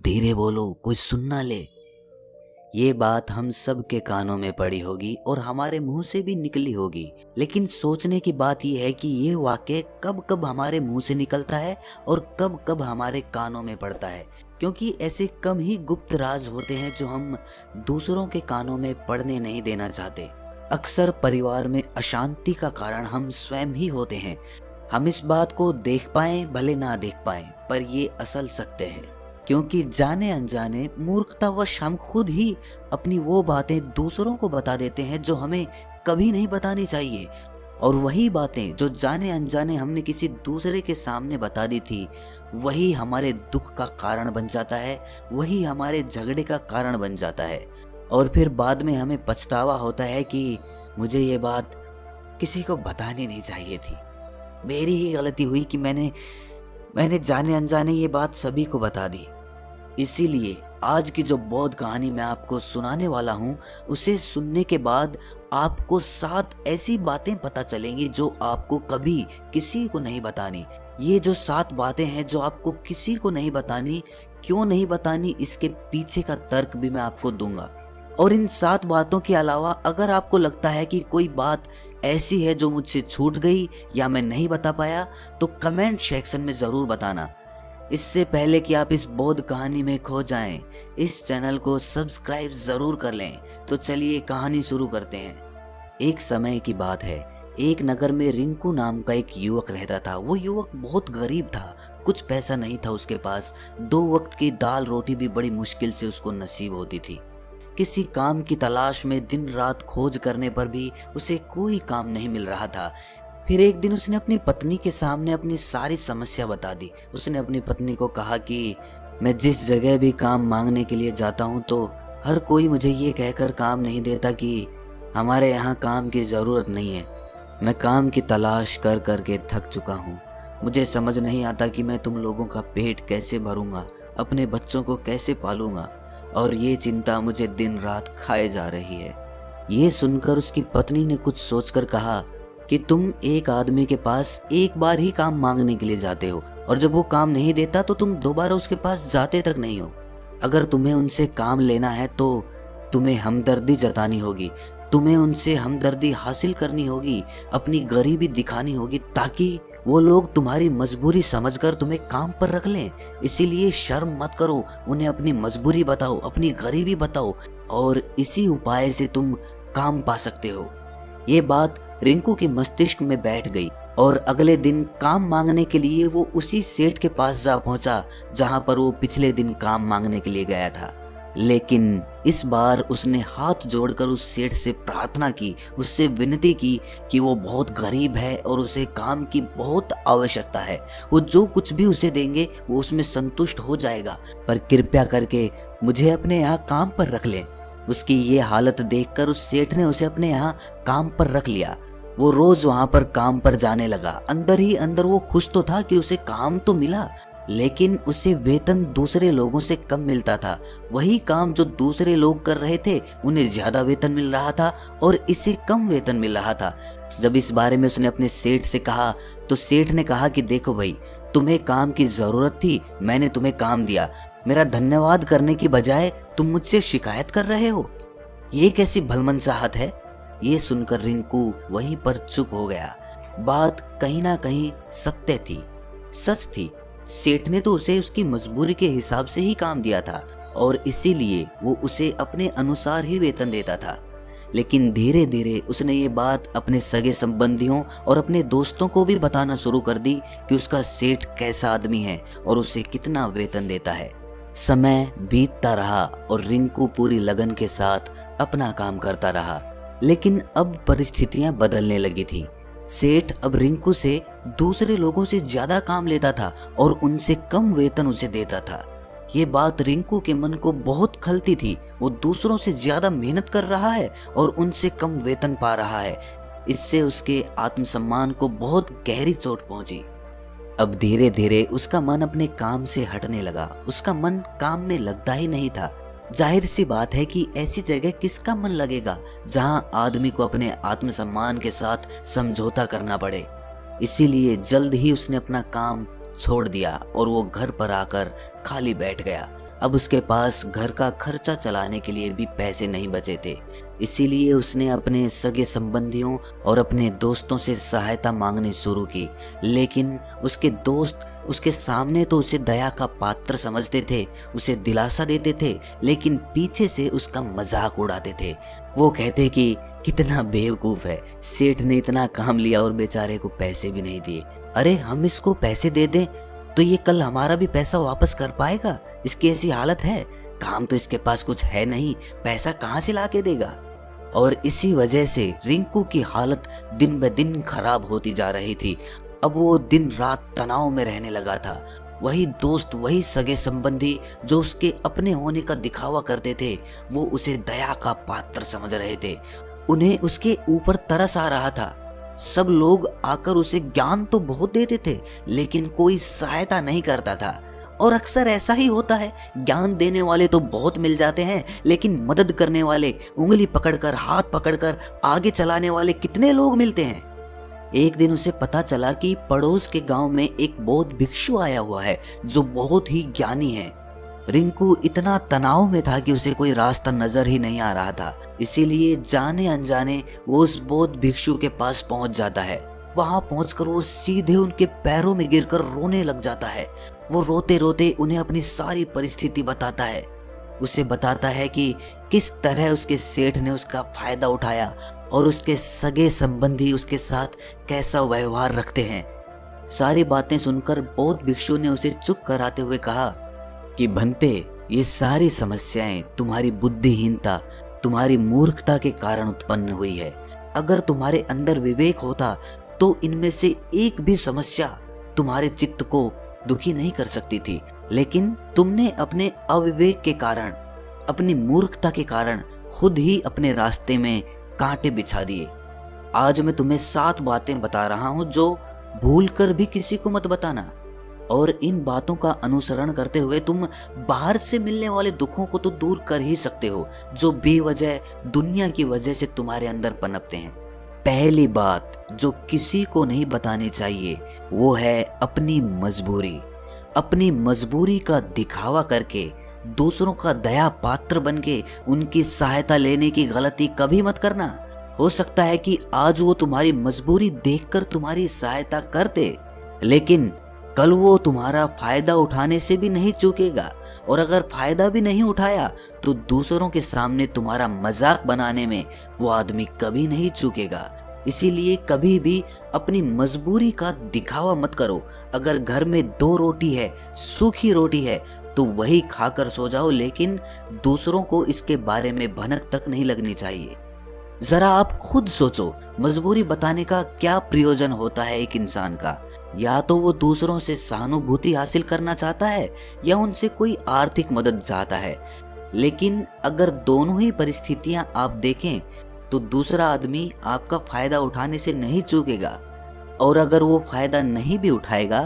धीरे बोलो, कोई सुन ना ले। ये बात हम सब के कानों में पड़ी होगी और हमारे मुंह से भी निकली होगी, लेकिन सोचने की बात यह है कि ये वाक्य कब कब हमारे मुंह से निकलता है और कब कब हमारे कानों में पड़ता है, क्योंकि ऐसे कम ही गुप्त राज होते हैं जो हम दूसरों के कानों में पड़ने नहीं देना चाहते। अक्सर परिवार में अशांति का कारण हम स्वयं ही होते हैं। हम इस बात को देख पाएं भले ना देख पाएं, पर ये असल सत्य है, क्योंकि जाने अनजाने मूर्खतावश हम खुद ही अपनी वो बातें दूसरों को बता देते हैं जो हमें कभी नहीं बतानी चाहिए। और वही बातें जो जाने अनजाने हमने किसी दूसरे के सामने बता दी थी, वही हमारे दुख का कारण बन जाता है, वही हमारे झगड़े का कारण बन जाता है। और फिर बाद में हमें पछतावा होता है कि मुझे ये बात किसी को बतानी नहीं चाहिए थी। मेरी ही गलती हुई कि मैंने जाने अनजाने ये बात सभी को बता दी। इसीलिए आज की जो बौद्ध कहानी मैं आपको सुनाने वाला हूँ, उसे सुनने के बाद आपको 7 ऐसी बातें पता चलेंगी जो आपको कभी किसी को नहीं बतानी। ये जो 7 बातें हैं जो आपको किसी को नहीं बतानी, क्यों नहीं बतानी, इसके पीछे का तर्क भी मैं आपको दूंगा। और इन 7 बातों के अलावा अगर आपको लगता है कि कोई बात ऐसी है जो मुझसे छूट गई या मैं नहीं बता पाया, तो कमेंट सेक्शन में ज़रूर बताना। इससे पहले कि आप इस बौद्ध कहानी में खो जाएं, इस चैनल को सब्सक्राइब ज़रूर कर लें। तो चलिए कहानी शुरू करते हैं। एक समय की बात है, एक नगर में रिंकू नाम का एक युवक रहता था। वो युवक बहुत गरीब था, कुछ पैसा नहीं था उसके पास। 2 वक्त की दाल रोटी भी बड़ी मुश्किल से उसको नसीब होती थी। किसी काम की तलाश में दिन रात खोज करने पर भी उसे कोई काम नहीं मिल रहा था। फिर एक दिन उसने अपनी पत्नी के सामने अपनी सारी समस्या बता दी। उसने अपनी पत्नी को कहा कि मैं जिस जगह भी काम मांगने के लिए जाता हूँ तो हर कोई मुझे ये कहकर काम नहीं देता कि हमारे यहाँ काम की ज़रूरत नहीं है। मैं काम की तलाश कर कर के थक चुका हूँ। मुझे समझ नहीं आता कि मैं तुम लोगों का पेट कैसे भरूंगा, अपने बच्चों को कैसे पालूंगा, और ये चिंता मुझे दिन रात खाए जा रही है। ये सुनकर उसकी पत्नी ने कुछ सोचकर कहा कि तुम एक आदमी के पास एक बार ही काम मांगने के लिए जाते हो, और जब वो काम नहीं देता तो तुम दोबारा उसके पास जाते तक नहीं हो। अगर तुम्हें उनसे काम लेना है तो तुम्हें हमदर्दी जतानी होगी, तुम्हें उनसे हमदर्दी हासिल करनी होगी, अपनी गरीबी दिखानी होगी, ताकि वो लोग तुम्हारी मजबूरी समझकर तुम्हें काम पर रख लें। इसीलिए शर्म मत करो, उन्हें अपनी मजबूरी बताओ, अपनी गरीबी बताओ, और इसी उपाय से तुम काम पा सकते हो। ये बात रिंकू के मस्तिष्क में बैठ गई और अगले दिन काम मांगने के लिए वो उसी सेठ के पास जा पहुंचा जहां पर वो पिछले दिन काम मांगने के लिए गया था। लेकिन इस बार उसने हाथ जोड़कर उस सेठ से प्रार्थना की, उससे विनती की कि वो बहुत गरीब है और उसे काम की बहुत आवश्यकता है। वो जो कुछ भी उसे देंगे वो उसमें संतुष्ट हो जाएगा, पर कृपया करके मुझे अपने यहाँ काम पर रख लें। उसकी ये हालत देखकर उस सेठ ने उसे अपने यहाँ काम पर रख लिया। वो रोज वहां पर काम पर जाने लगा। अंदर ही अंदर वो खुश तो था कि उसे काम तो मिला, लेकिन उसे वेतन दूसरे लोगों से कम मिलता था। वही काम जो दूसरे लोग कर रहे थे उन्हें ज्यादा वेतन मिल रहा था और इसे कम वेतन मिल रहा था। जब इस बारे में उसने अपने सेठ से कहा तो सेठ ने कहा कि देखो भाई, तुम्हें काम की जरूरत थी, मैंने तुम्हें काम दिया, मेरा धन्यवाद करने की बजाय तुम मुझसे शिकायत कर रहे हो, ये कैसी भलमनसाहत है। ये सुनकर रिंकू वहीं पर चुप हो गया। बात कहीं ना कहीं सत्य थी, सच थी। सेठ ने तो उसे उसकी मजबूरी के हिसाब से ही काम दिया था और इसीलिए वो उसे अपने अनुसार ही वेतन देता था। लेकिन धीरे धीरे उसने ये बात अपने सगे संबंधियों और अपने दोस्तों को भी बताना शुरू कर दी कि उसका सेठ कैसा आदमी है और उसे कितना वेतन देता है। समय बीतता रहा और रिंकू पूरी लगन के साथ अपना काम करता रहा। लेकिन अब परिस्थितियां बदलने लगी थी। सेठ अब रिंकू से दूसरे लोगों से ज्यादा काम लेता था और उनसे कम वेतन उसे देता था। ये बात रिंकू के मन को बहुत खलती थी। वो दूसरों से ज्यादा मेहनत कर रहा है और उनसे कम वेतन पा रहा है। इससे उसके आत्मसम्मान को बहुत गहरी चोट पहुंची। अब धीरे धीरे उसका मन अपने काम से हटने लगा। उसका मन काम में लगता ही नहीं था। जाहिर सी बात है कि ऐसी जगह किसका मन लगेगा जहां आदमी को अपने आत्मसम्मान के साथ समझौता करना पड़े। इसीलिए जल्द ही उसने अपना काम छोड़ दिया और वो घर पर आकर खाली बैठ गया। अब उसके पास घर का खर्चा चलाने के लिए भी पैसे नहीं बचे थे। इसीलिए उसने अपने सगे संबंधियों और अपने दोस्तों से सहायता मांगनी शुरू की। लेकिन उसके दोस्त उसके सामने तो उसे दया का पात्र समझते थे, उसे दिलासा देते थे, लेकिन पीछे से उसका मजाक उड़ाते थे। वो कहते कि कितना बेवकूफ़ है, सेठ ने इतना काम लिया और बेचारे को पैसे भी नहीं दिए। अरे हम इसको पैसे दे दें तो ये कल हमारा भी पैसा वापस कर पाएगा, इसकी ऐसी हालत है, काम तो इसके पास कुछ है नहीं, पैसा कहाँ से ला के देगा। और इसी वजह से रिंकू की हालत दिन ब दिन खराब होती जा रही थी। अब वो दिन रात तनाव में रहने लगा था। वही दोस्त, वही सगे संबंधी जो उसके अपने होने का दिखावा करते थे, वो उसे दया का पात्र समझ रहे थे। उन्हें उसके ऊपर तरस आ रहा था। सब लोग आकर उसे ज्ञान तो बहुत देते थे, लेकिन कोई सहायता नहीं करता था। और अक्सर ऐसा ही होता है, ज्ञान देने वाले तो बहुत मिल जाते हैं, लेकिन मदद करने वाले, उंगली पकड़कर, हाथ पकड़कर आगे चलाने वाले कितने लोग मिलते हैं। एक दिन उसे पता चला कि पड़ोस के गांव में एक बौद्ध भिक्षु आया हुआ है जो बहुत ही ज्ञानी है। रिंकू इतना तनाव में था कि उसे कोई रास्ता नजर ही नहीं आ रहा था। इसीलिए जाने अनजाने वो उस बौद्ध भिक्षु के पास पहुंच जाता है। वहां पहुंचकर वो सीधे उनके पैरों में गिरकर रोने लग जाता है। वो रोते रोते उन्हें अपनी सारी परिस्थिति बताता है। उसे बताता है कि किस तरह उसके सेठ ने उसका फायदा उठाया और उसके सगे संबंधी उसके साथ कैसा व्यवहार रखते हैं। सारी बातें सुनकर बौद्ध भिक्षु ने उसे चुप कराते हुए कहा कि भंते, ये सारी समस्याएं तुम्हारी बुद्धिहीनता, तुम्हारी मूर्खता के कारण उत्पन्न हुई है। अगर तुम्हारे अंदर विवेक होता तो इनमें से एक भी समस्या तुम्हारे चित्त को दुखी नहीं कर सकती थी, लेकिन तुमने अपने अविवेक के कारण, अपनी मूर्खता के कारण खुद ही अपने रास्ते में कांटे बिछा दिए। आज मैं तुम्हें 7 बातें बता रहा हूं जो भूलकर भी किसी को मत बताना, और इन बातों का अनुसरण करते हुए तुम बाहर से मिलने वाले दुखों को तो दूर कर ही सकते हो जो बेवजह दुनिया की वजह से तुम्हारे अंदर पनपते हैं। पहली बात जो किसी को नहीं बतानी चाहिए वो है अपनी मजबूरी। अपनी मजबूरी का दिखावा करके, दूसरों का दया पात्र बनके उनकी सहायता लेने की गलती कभी मत करना। हो सकता है कि आज वो तुम्हारी मजबूरी देखकर तुम्हारी सहायता करते, लेकिन कल वो तुम्हारा फायदा उठाने से भी नहीं चूकेगा, और अगर फायदा भी नहीं उठाया तो दूसरों के सामने तुम्हारा मजाक बनाने में वो आदमी कभी नहीं चूकेगा। इसीलिए कभी भी अपनी मजबूरी का दिखावा मत करो। अगर घर में 2 रोटी है, सूखी रोटी है, तो वही खाकर सो जाओ, लेकिन दूसरों को इसके बारे में भनक तक नहीं लगनी चाहिए। जरा आप खुद सोचो, मजबूरी बताने का क्या प्रयोजन होता है एक इंसान का? या तो वो दूसरों से सहानुभूति हासिल करना चाहता है या उनसे कोई आर्थिक मदद चाहता है। लेकिन अगर दोनों ही परिस्थितियां आप देखें तो दूसरा आदमी आपका फायदा उठाने से नहीं चूकेगा, और अगर वो फायदा नहीं भी उठाएगा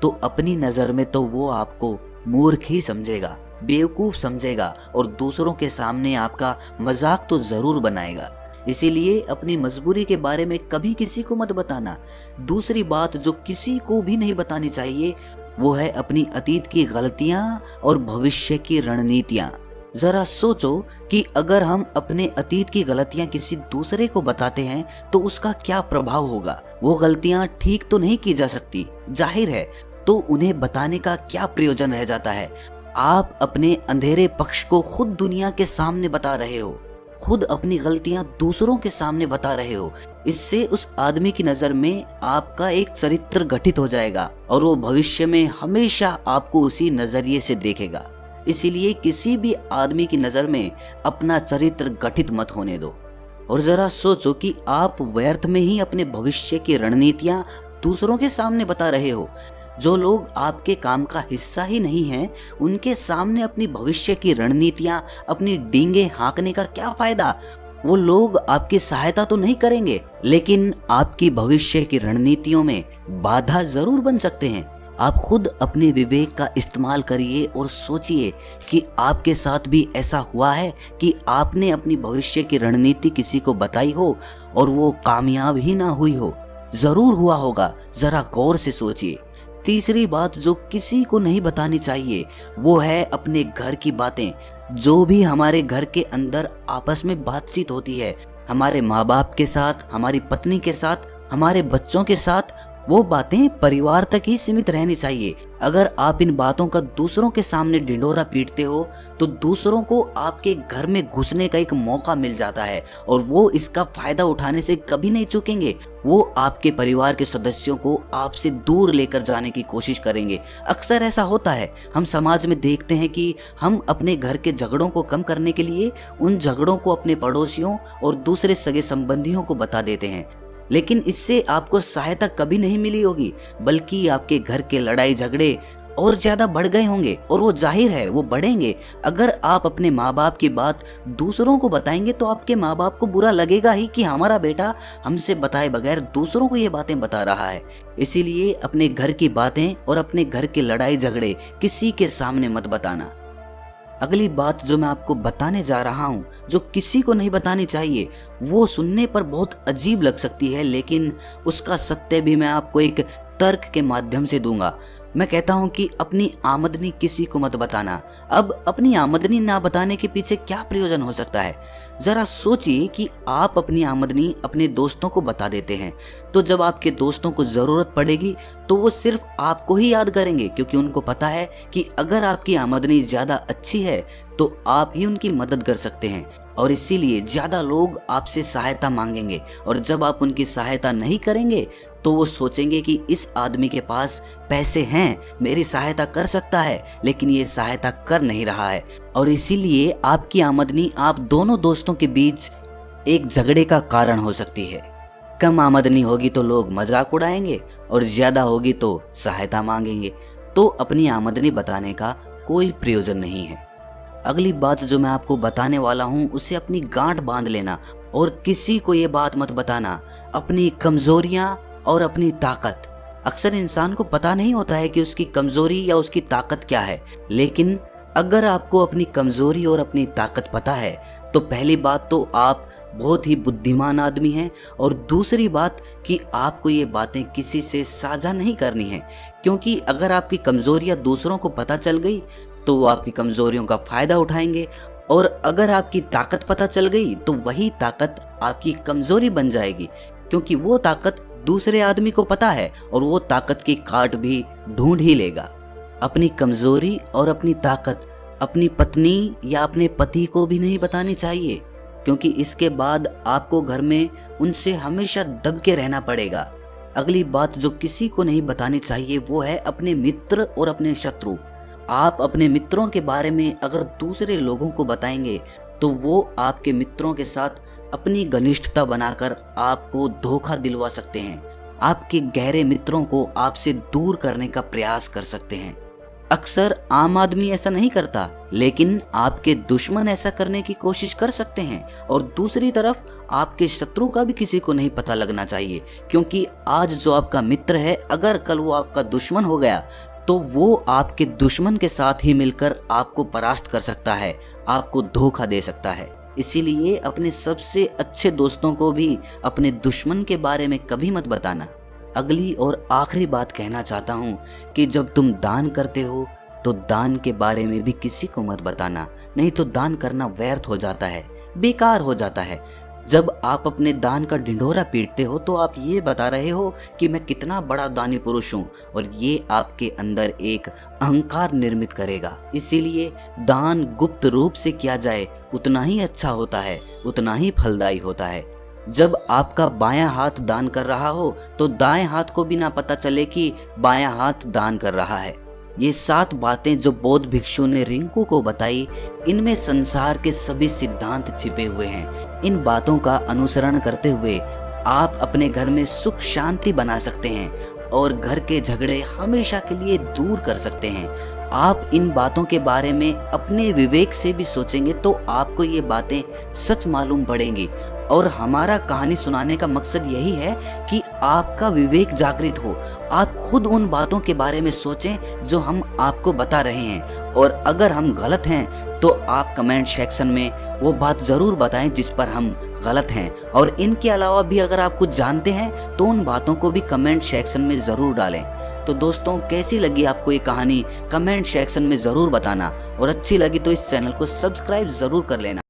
तो अपनी नजर में तो वो आपको मूर्ख ही समझेगा, बेवकूफ समझेगा, और दूसरों के सामने आपका मजाक तो जरूर बनाएगा। इसीलिए अपनी मजबूरी के बारे में कभी किसी को मत बताना। दूसरी बात जो किसी को भी नहीं बतानी चाहिए वो है अपनी अतीत की गलतियां और भविष्य की रणनीतियां। जरा सोचो कि अगर हम अपने अतीत की गलतियां किसी दूसरे को बताते हैं तो उसका क्या प्रभाव होगा। वो गलतियां ठीक तो नहीं की जा सकती, जाहिर है, तो उन्हें बताने का क्या प्रयोजन रह जाता है। आप अपने अंधेरे पक्ष को खुद दुनिया के सामने बता रहे हो, खुद अपनी गलतियां दूसरों के सामने बता रहे हो। इससे उस आदमी की नजर में आपका एक चरित्र गठित हो जाएगा और वो भविष्य में हमेशा आपको उसी नजरिए से देखेगा। इसीलिए किसी भी आदमी की नजर में अपना चरित्र गठित मत होने दो। और जरा सोचो कि आप व्यर्थ में ही अपने भविष्य की रणनीतियां दूसरों के सामने बता रहे हो। जो लोग आपके काम का हिस्सा ही नहीं हैं, उनके सामने अपनी भविष्य की रणनीतियां, अपनी डींगे हाँकने का क्या फायदा? वो लोग आपकी सहायता तो नहीं करेंगे, लेकिन आपकी भविष्य की रणनीतियों में बाधा जरूर बन सकते हैं। आप खुद अपने विवेक का इस्तेमाल करिए और सोचिए कि आपके साथ भी ऐसा हुआ है कि आपने अपनी भविष्य की रणनीति किसी को बताई हो और वो कामयाब ही ना हुई हो। जरूर हुआ होगा, जरा गौर से सोचिए। तीसरी बात जो किसी को नहीं बतानी चाहिए वो है अपने घर की बातें। जो भी हमारे घर के अंदर आपस में बातचीत होती है, हमारे माँ बाप के साथ, हमारी पत्नी के साथ, हमारे बच्चों के साथ, वो बातें परिवार तक ही सीमित रहनी चाहिए। अगर आप इन बातों का दूसरों के सामने ढिंढोरा पीटते हो तो दूसरों को आपके घर में घुसने का एक मौका मिल जाता है और वो इसका फायदा उठाने से कभी नहीं चूकेंगे। वो आपके परिवार के सदस्यों को आपसे दूर लेकर जाने की कोशिश करेंगे। अक्सर ऐसा होता है, हम समाज में देखते हैं कि हम अपने घर के झगड़ों को कम करने के लिए उन झगड़ों को अपने पड़ोसियों और दूसरे सगे संबंधियों को बता देते हैं, लेकिन इससे आपको सहायता कभी नहीं मिली होगी, बल्कि आपके घर के लड़ाई झगड़े और ज्यादा बढ़ गए होंगे और वो जाहिर है वो बढ़ेंगे। अगर आप अपने माँ बाप की बात दूसरों को बताएंगे तो आपके माँ बाप को बुरा लगेगा ही कि हमारा बेटा हमसे बताए बगैर दूसरों को ये बातें बता रहा है। इसीलिए अपने घर की बातें और अपने घर के लड़ाई झगड़े किसी के सामने मत बताना। अगली बात जो मैं आपको बताने जा रहा हूँ, जो किसी को नहीं बतानी चाहिए, वो सुनने पर बहुत अजीब लग सकती है, लेकिन उसका सत्य भी मैं आपको एक तर्क के माध्यम से दूंगा। मैं कहता हूँ कि अपनी आमदनी किसी को मत बताना। अब अपनी आमदनी ना बताने के पीछे क्या प्रयोजन हो सकता है? जरा सोचिए कि आप अपनी आमदनी अपने दोस्तों को बता देते हैं, तो जब आपके दोस्तों को जरूरत पड़ेगी तो वो सिर्फ आपको ही याद करेंगे, क्योंकि उनको पता है कि अगर आपकी आमदनी ज्यादा अच्छी है तो आप ही उनकी मदद कर सकते हैं, और इसीलिए ज्यादा लोग आपसे सहायता मांगेंगे। और जब आप उनकी सहायता नहीं करेंगे तो वो सोचेंगे कि इस आदमी के पास पैसे हैं, मेरी सहायता कर सकता है, लेकिन ये सहायता कर नहीं रहा है। और इसीलिए आपकी आमदनी आप दोनों दोस्तों के बीच एक झगड़े का कारण हो सकती है। कम आमदनी होगी तो लोग मजाक उड़ाएंगे और ज्यादा होगी तो सहायता मांगेंगे। तो अपनी आमदनी बताने का कोई प्रयोजन नहीं है। अगली बात जो मैं आपको बताने वाला हूँ उसे अपनी गांठ बांध लेना और किसी को ये बात मत बताना, अपनी कमजोरियां और अपनी ताकत। अक्सर इंसान को पता नहीं होता है कि उसकी कमजोरी या उसकी ताकत क्या है, लेकिन अगर आपको अपनी कमजोरी और अपनी ताकत पता है तो पहली बात तो आप बहुत ही बुद्धिमान आदमी हैं, और दूसरी बात कि आपको ये बातें किसी से साझा नहीं करनी है, क्योंकि अगर आपकी कमजोरियां दूसरों को पता चल गई तो वो आपकी कमजोरियों का फायदा उठाएंगे, और अगर आपकी ताकत पता चल गई तो वही ताकत आपकी कमजोरी बन जाएगी, क्योंकि वो ताकत दूसरे आदमी को पता है और वो ताकत की काट भी ढूंढ ही लेगा। अपनी कमजोरी और अपनी ताकत अपनी पत्नी या अपने पति को भी नहीं बतानी चाहिए, क्योंकि इसके बाद आपको घर में उनसे हमेशा दब के रहना पड़ेगा। अगली बात जो किसी को नहीं बतानी चाहिए वो है अपने मित्र और अपने शत्रु। आप अपने मित्रों के बारे में अगर दूसरे लोगों को बताएंगे तो वो आपके मित्रों के साथ अपनी घनिष्ठता बनाकर आपको धोखा दिलवा सकते हैं। आपके गहरे मित्रों को आपसे दूर करने का प्रयास कर सकते हैं। अक्सर आम आदमी ऐसा नहीं करता, लेकिन आपके दुश्मन ऐसा करने की कोशिश कर सकते हैं। और दूसरी तरफ आपके शत्रु का भी किसी को नहीं पता लगना चाहिए, क्योंकि आज जो आपका मित्र है अगर कल वो आपका दुश्मन हो गया तो वो आपके दुश्मन के साथ ही मिलकर आपको परास्त कर सकता है, आपको धोखा दे सकता है। इसीलिए अपने सबसे अच्छे दोस्तों को भी अपने दुश्मन के बारे में कभी मत बताना। अगली और आखिरी बात कहना चाहता हूँ कि जब तुम दान करते हो तो दान के बारे में भी किसी को मत बताना, नहीं तो दान करना व्यर्थ हो जाता है, बेकार हो जाता है। जब आप अपने दान का ढिंढोरा पीटते हो तो आप ये बता रहे हो कि मैं कितना बड़ा दानी पुरुष हूँ, और ये आपके अंदर एक अहंकार निर्मित करेगा। इसीलिए दान गुप्त रूप से किया जाए उतना ही अच्छा होता है, उतना ही फलदायी होता है। जब आपका बायां हाथ दान कर रहा हो तो दाएं हाथ को भी ना पता चले कि बायां हाथ दान कर रहा है। ये 7 बातें जो बौद्ध भिक्षु ने रिंकू को बताई, इनमें संसार के सभी सिद्धांत छिपे हुए हैं। इन बातों का अनुसरण करते हुए आप अपने घर में सुख शांति बना सकते हैं और घर के झगड़े हमेशा के लिए दूर कर सकते हैं। आप इन बातों के बारे में अपने विवेक से भी सोचेंगे तो आपको ये बातें सच मालूम पड़ेंगी। और हमारा कहानी सुनाने का मकसद यही है कि आपका विवेक जागृत हो, आप खुद उन बातों के बारे में सोचें जो हम आपको बता रहे हैं। और अगर हम गलत हैं तो आप कमेंट सेक्शन में वो बात ज़रूर बताएं जिस पर हम गलत हैं। और इनके अलावा भी अगर आप कुछ जानते हैं तो उन बातों को भी कमेंट सेक्शन में ज़रूर डालें। तो दोस्तों कैसी लगी आपको ये कहानी कमेंट सेक्शन में ज़रूर बताना, और अच्छी लगी तो इस चैनल को सब्सक्राइब ज़रूर कर लेना।